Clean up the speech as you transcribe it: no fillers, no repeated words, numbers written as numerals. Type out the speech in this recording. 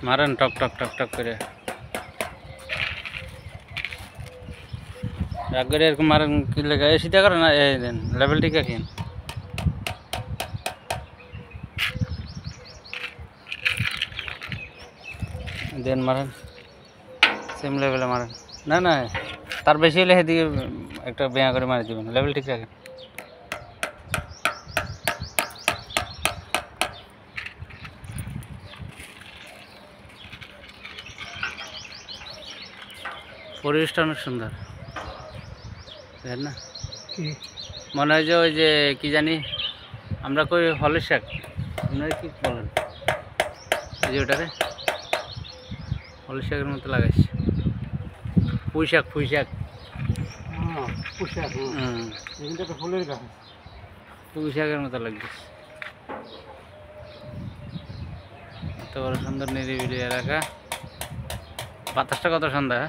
মারেন টক টক টক টক করে রাগ করে এরকম মারেন কি লেখা সিধা করেন না এই দেন লেভেল ঠিক রাখেন দেন মারেন সেম লেভেলে মারেন না না তার বেশি হলে সেদিকে একটা বেয়া করে মারি দেবেন লেভেল ঠিক রাখেন পরিবেশটা অনেক সুন্দর দেখেন না মনে হয় যে ওই যে কি জানি আমরা কই হলের শাক আপনারা কি বলেন এই যে ওটারে হলের শাকের মতো লাগাইছে পুঁই শাক পুঁই শাক ফুলের গাছ পুঁই শাকের মতো লাগছে এত বড় সুন্দর নিরিবিলি এলাকা বাতাসটা কত সুন্দর।